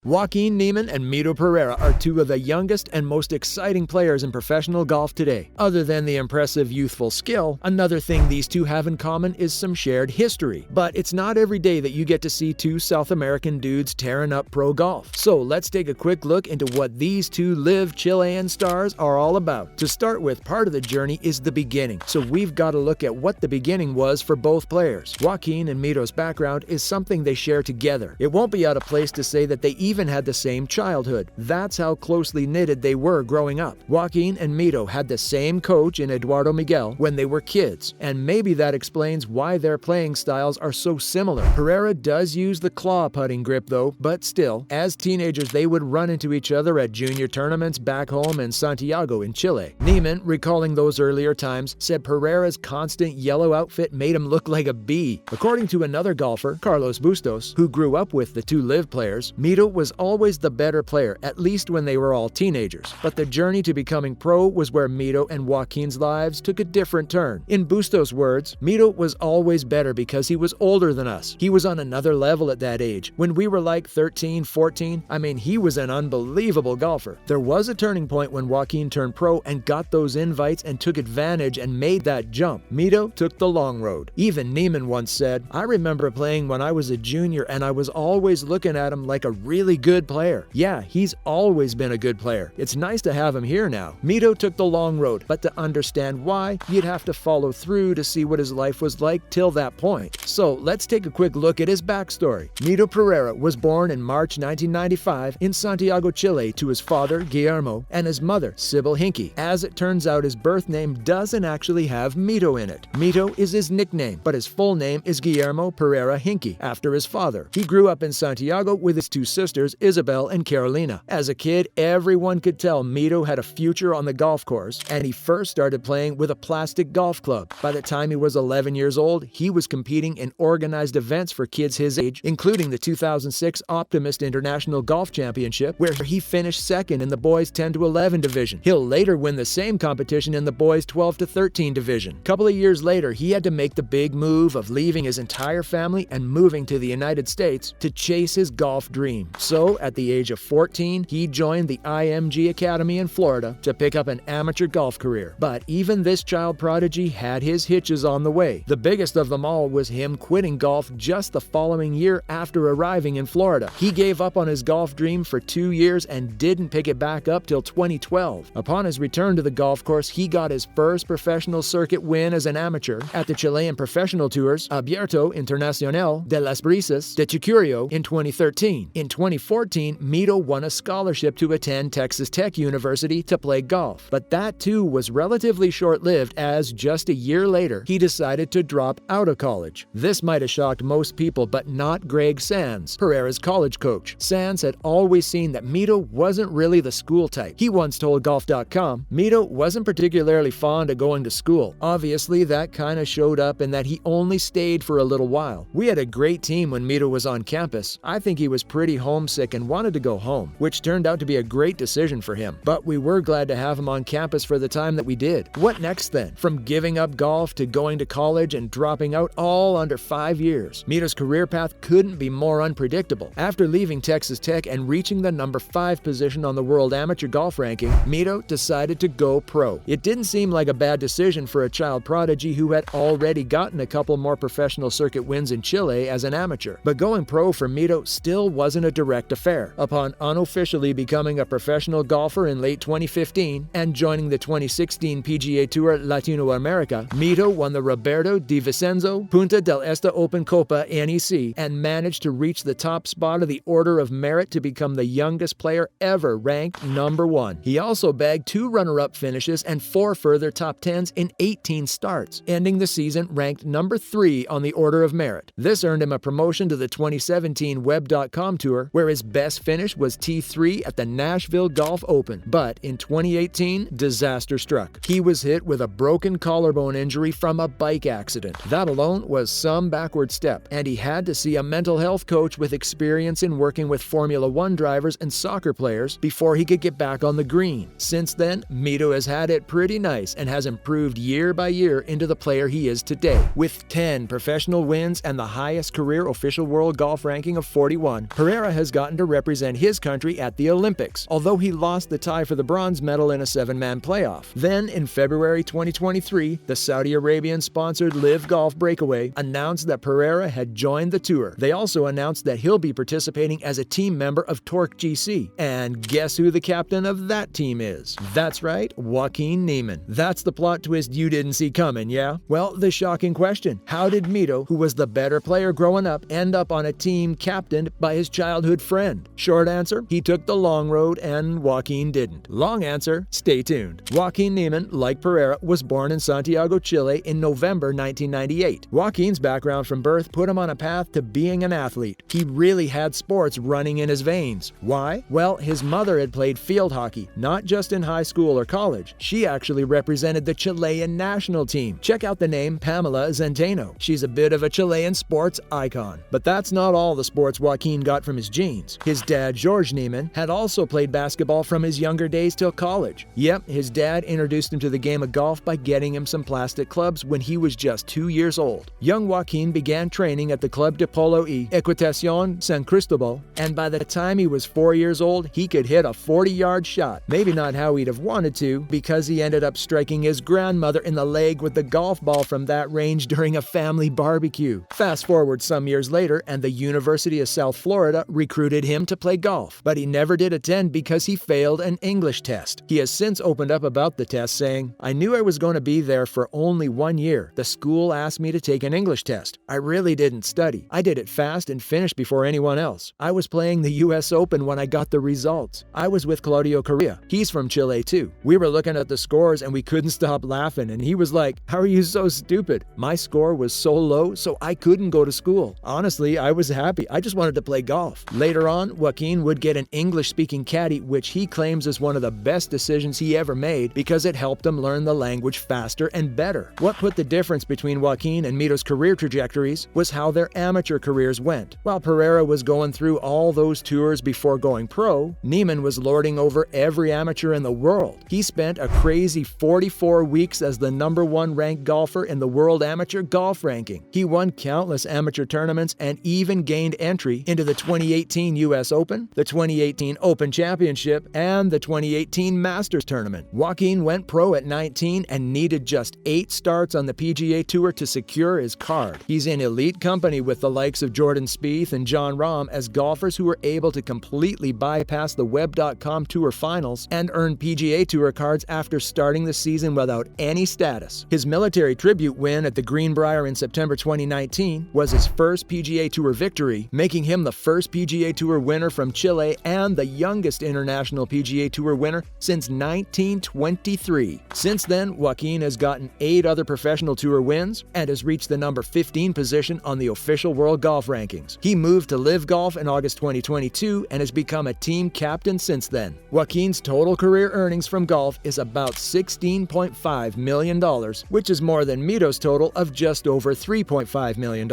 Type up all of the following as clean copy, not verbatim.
Joaquin Niemann and Mito Pereira are two of the youngest and most exciting players in professional golf today. Other than the impressive youthful skill, another thing these two have in common is some shared history. But it's not every day that you get to see two South American dudes tearing up pro golf. So let's take a quick look into what these two LIV Chilean stars are all about. To start with, part of the journey is the beginning. So we've got to look at what the beginning was for both players. Joaquin and Mito's background is something they share together. It won't be out of place to say that they even had the same childhood. That's how closely knitted they were growing up. Joaquin and Mito had the same coach in Eduardo Miguel when they were kids, and maybe that explains why their playing styles are so similar. Pereira does use the claw putting grip though, but still, as teenagers they would run into each other at junior tournaments back home in Santiago in Chile. Niemann, recalling those earlier times, said Pereira's constant yellow outfit made him look like a bee. According to another golfer, Carlos Bustos, who grew up with the two LIV players, Mito was always the better player, at least when they were all teenagers. But the journey to becoming pro was where Mito and Joaquin's lives took a different turn. In Bustos' words, Mito was always better because he was older than us. He was on another level at that age. When we were like 13, 14, he was an unbelievable golfer. There was a turning point when Joaquin turned pro and got those invites and took advantage and made that jump. Mito took the long road. Even Niemann once said, "I remember playing when I was a junior and I was always looking at him like a really good player." Yeah, he's always been a good player. It's nice to have him here now. Mito took the long road, but to understand why, you'd have to follow through to see what his life was like till that point. So let's take a quick look at his backstory. Mito Pereira was born in March 1995 in Santiago, Chile to his father, Guillermo, and his mother, Sybil Hinkie. As it turns out, his birth name doesn't actually have Mito in it. Mito is his nickname, but his full name is Guillermo Pereira Hinkie, after his father. He grew up in Santiago with his two sisters, Isabel and Carolina. As a kid, everyone could tell Mito had a future on the golf course, and he first started playing with a plastic golf club. By the time he was 11 years old, he was competing in organized events for kids his age, including the 2006 Optimist International Golf Championship, where he finished second in the boys 10 to 11 division. He'll later win the same competition in the boys 12 to 13 division. A couple of years later, he had to make the big move of leaving his entire family and moving to the United States to chase his golf dream. So, at the age of 14, he joined the IMG Academy in Florida to pick up an amateur golf career. But even this child prodigy had his hitches on the way. The biggest of them all was him quitting golf just the following year after arriving in Florida. He gave up on his golf dream for 2 years and didn't pick it back up till 2012. Upon his return to the golf course, he got his first professional circuit win as an amateur at the Chilean professional tours Abierto Internacional de las Brisas de Chucurio in 2013. In 2014, Mito won a scholarship to attend Texas Tech University to play golf. But that too was relatively short-lived, as just a year later, he decided to drop out of college. This might have shocked most people, but not Greg Sands, Pereira's college coach. Sands had always seen that Mito wasn't really the school type. He once told Golf.com, "Mito wasn't particularly fond of going to school. Obviously, that kind of showed up in that he only stayed for a little while. We had a great team when Mito was on campus. I think he was pretty homesick and wanted to go home, which turned out to be a great decision for him. But we were glad to have him on campus for the time that we did." What next then? From giving up golf to going to college and dropping out all under 5 years. Mito's career path couldn't be more unpredictable. After leaving Texas Tech and reaching the number 5 position on the world amateur golf ranking, Mito decided to go pro. It didn't seem like a bad decision for a child prodigy who had already gotten a couple more professional circuit wins in Chile as an amateur. But going pro for Mito still wasn't a direct affair. Upon unofficially becoming a professional golfer in late 2015 and joining the 2016 PGA Tour Latino America, Mito won the Roberto Di Vicenzo Punta del Este Open Copa NEC and managed to reach the top spot of the Order of Merit to become the youngest player ever ranked number 1. He also bagged 2 runner-up finishes and 4 further top 10s in 18 starts, ending the season ranked number 3 on the Order of Merit. This earned him a promotion to the 2017 Web.com Tour, where his best finish was T3 at the Nashville Golf Open. But in 2018, disaster struck. He was hit with a broken collarbone injury from a bike accident. That alone was some backward step, and he had to see a mental health coach with experience in working with Formula One drivers and soccer players before he could get back on the green. Since then, Mito has had it pretty nice and has improved year by year into the player he is today. With 10 professional wins and the highest career official world golf ranking of 41, Pereira has has gotten to represent his country at the Olympics, although he lost the tie for the bronze medal in a 7-man playoff. Then, in February 2023, the Saudi Arabian-sponsored LIV Golf Breakaway announced that Pereira had joined the tour. They also announced that he'll be participating as a team member of Torque GC. And guess who the captain of that team is? That's right, Joaquin Niemann. That's the plot twist you didn't see coming, yeah? Well, the shocking question: how did Mito, who was the better player growing up, end up on a team captained by his childhood friend? Short answer, he took the long road and Joaquin didn't. Long answer, stay tuned. Joaquin Niemann, like Pereira, was born in Santiago, Chile in November 1998. Joaquin's background from birth put him on a path to being an athlete. He really had sports running in his veins. Why? Well, his mother had played field hockey, not just in high school or college. She actually represented the Chilean national team. Check out the name Pamela Zenteno. She's a bit of a Chilean sports icon. But that's not all the sports Joaquin got from his genes. His dad, George Niemann, had also played basketball from his younger days till college. Yep, his dad introduced him to the game of golf by getting him some plastic clubs when he was just 2 years old. Young Joaquin began training at the Club de Polo y Equitación San Cristobal, and by the time he was 4 years old, he could hit a 40-yard shot. Maybe not how he'd have wanted to, because he ended up striking his grandmother in the leg with the golf ball from that range during a family barbecue. Fast forward some years later, and the University of South Florida recruited him to play golf, but he never did attend because he failed an English test. He has since opened up about the test, saying, "I knew I was going to be there for only 1 year. The school asked me to take an English test. I really didn't study. I did it fast and finished before anyone else. I was playing the US Open when I got the results. I was with Claudio Correa. He's from Chile too. We were looking at the scores and we couldn't stop laughing, and he was like, 'How are you so stupid?' My score was so low, so I couldn't go to school. Honestly, I was happy. I just wanted to play golf." Later on, Joaquin would get an English-speaking caddy, which he claims is one of the best decisions he ever made because it helped him learn the language faster and better. What put the difference between Joaquin and Mito's career trajectories was how their amateur careers went. While Pereira was going through all those tours before going pro, Niemann was lording over every amateur in the world. He spent a crazy 44 weeks as the #1 ranked golfer in the World Amateur Golf Ranking. He won countless amateur tournaments and even gained entry into the 2018 US Open, the 2018 Open Championship, and the 2018 Masters Tournament. Joaquin went pro at 19 and needed just 8 starts on the PGA Tour to secure his card. He's in elite company with the likes of Jordan Spieth and Jon Rahm as golfers who were able to completely bypass the Web.com Tour finals and earn PGA Tour cards after starting the season without any status. His military tribute win at the Greenbrier in September 2019 was his first PGA Tour victory, making him the first PGA Tour winner from Chile and the youngest international PGA Tour winner since 1923. Since then, Joaquin has gotten 8 other professional tour wins and has reached the number 15 position on the official world golf rankings. He moved to LIV Golf in August 2022 and has become a team captain since then. Joaquin's total career earnings from golf is about $16.5 million, which is more than Mito's total of just over $3.5 million.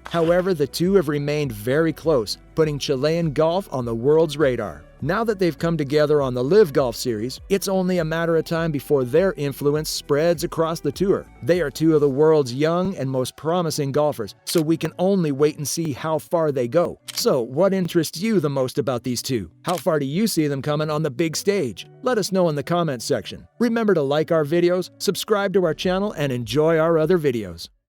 However, the two have remained very close, putting Chilean golf on the world's radar. Now that they've come together on the LIV Golf Series, it's only a matter of time before their influence spreads across the tour. They are two of the world's young and most promising golfers, so we can only wait and see how far they go. So, what interests you the most about these two? How far do you see them coming on the big stage? Let us know in the comments section. Remember to like our videos, subscribe to our channel, and enjoy our other videos.